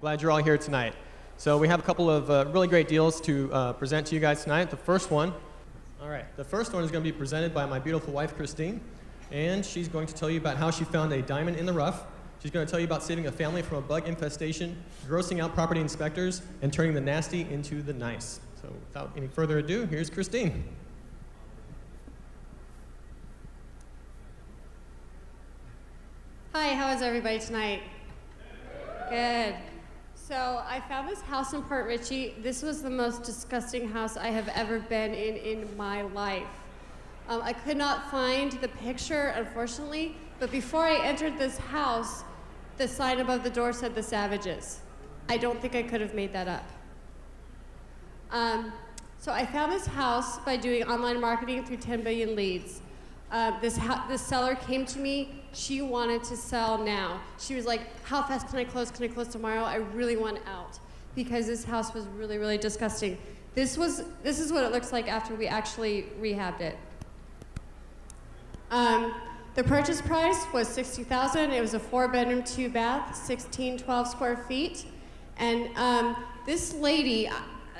Glad you're all here tonight. So we have a couple of really great deals to present to you guys tonight. The first one is going to be presented by my beautiful wife, Christine, and she's going to tell you about how she found a diamond in the rough. She's going to tell you about saving a family from a bug infestation, grossing out property inspectors, and turning the nasty into the nice. So without any further ado, here's Christine. Hi, how is everybody tonight? Good. So I found this house in Port Richey. This was the most disgusting house I have ever been in my life. I could not find the picture, unfortunately, but before I entered this house, the sign above the door said The Savages. I don't think I could have made that up. So I found this house by doing online marketing through 10 billion leads. This seller came to me. She wanted to sell now. She was like, how fast can I close? Can I close tomorrow? I really want out because this house was really, really disgusting. This is what it looks like after we actually rehabbed it. The purchase price was $60,000. It was a 4-bedroom, 2-bath, 1612 square feet. And this lady,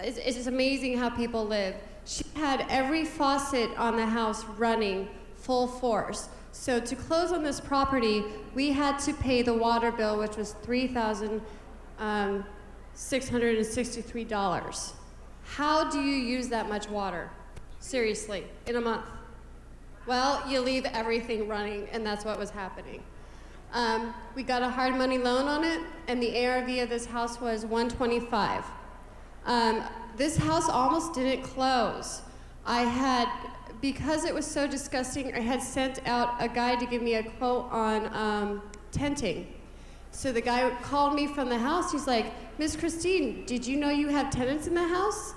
it's amazing how people live. She had every faucet on the house running full force. So to close on this property, we had to pay the water bill, which was $3,663. How do you use that much water? Seriously, in a month? Well, you leave everything running, and that's what was happening. We got a hard money loan on it, and the ARV of this house was $125,000. This house almost didn't close. Because it was so disgusting, I had sent out a guy to give me a quote on tenting. So the guy called me from the house. He's like, Miss Christine, did you know you have tenants in the house?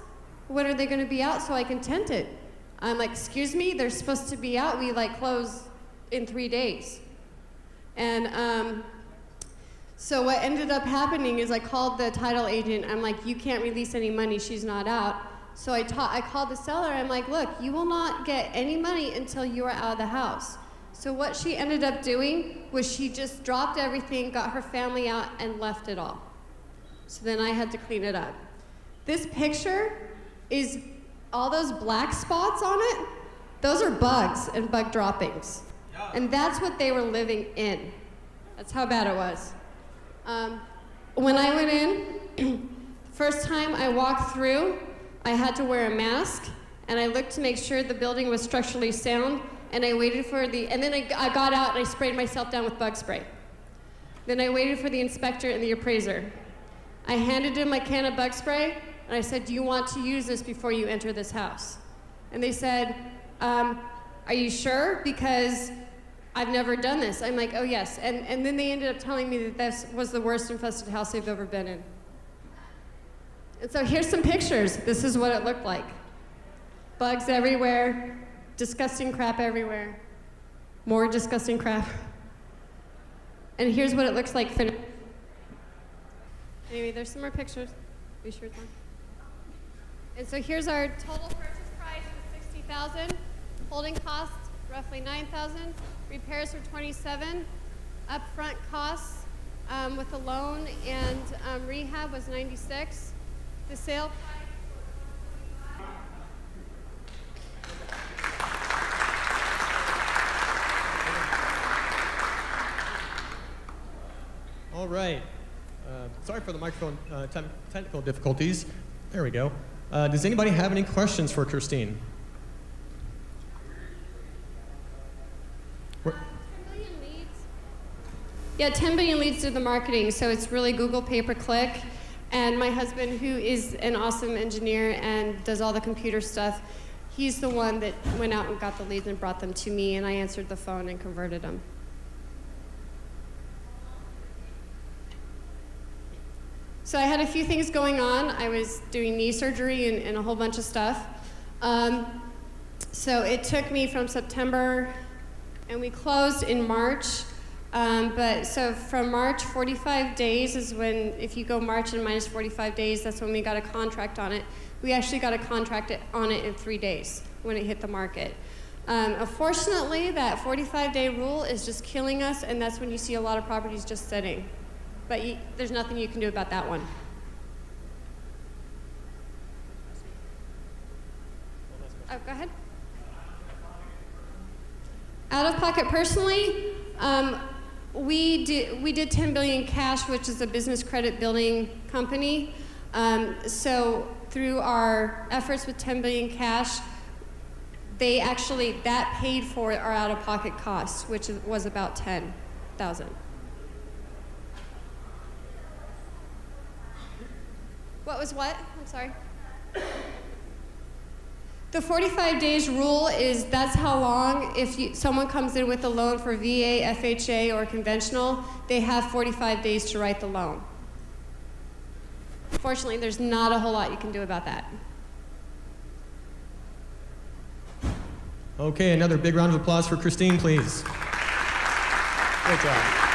When are they going to be out so I can tent it? I'm like, excuse me, they're supposed to be out. We close in 3 days. And so what ended up happening is I called the title agent. I'm like, you can't release any money. She's not out. So I called the seller. I'm like, look, you will not get any money until you are out of the house. So what she ended up doing was she just dropped everything, got her family out, and left it all. So then I had to clean it up. This picture is all those black spots on it. Those are bugs and bug droppings. And that's what they were living in. That's how bad it was. When I went in, first time I walked through, I had to wear a mask, and I looked to make sure the building was structurally sound, and I waited for and then I got out and I sprayed myself down with bug spray. Then I waited for the inspector and the appraiser. I handed him my can of bug spray, and I said, do you want to use this before you enter this house? And they said, are you sure? Because I've never done this. I'm like, oh yes. And then they ended up telling me that this was the worst infested house they've ever been in. And so here's some pictures. This is what it looked like. Bugs everywhere, disgusting crap everywhere, more disgusting crap. And here's what it looks like finished. Anyway, there's some more pictures. Be sure it's on. And so here's our total purchase price was $60,000. Holding costs roughly $9,000. Repairs were $27,000. Upfront costs with the loan and rehab was $96,000. The sale price. All right. Sorry for the microphone technical difficulties. There we go. Does anybody have any questions for Christine? 10 billion leads. Yeah, 10 billion leads did the marketing, so it's really Google pay-per-click. And my husband, who is an awesome engineer and does all the computer stuff, he's the one that went out and got the leads and brought them to me, and I answered the phone and converted them. So I had a few things going on. I was doing knee surgery and a whole bunch of stuff. So it took me from September, and we closed in March. So from March, 45 days is when, if you go March and minus 45 days, that's when we got a contract on it. We actually got a contract on it in 3 days when it hit the market. Unfortunately, that 45-day rule is just killing us, and that's when you see a lot of properties just sitting. but there's nothing you can do about that one. Oh, go ahead. Out of pocket personally, we did 10 billion cash, which is a business credit building company. So through our efforts with 10 billion cash, that paid for our out of pocket costs, which was about 10,000. What was what? I'm sorry. The 45 days rule that's how long, if someone comes in with a loan for VA, FHA, or conventional, they have 45 days to write the loan. Fortunately, there's not a whole lot you can do about that. Okay, another big round of applause for Christine, please. Great job.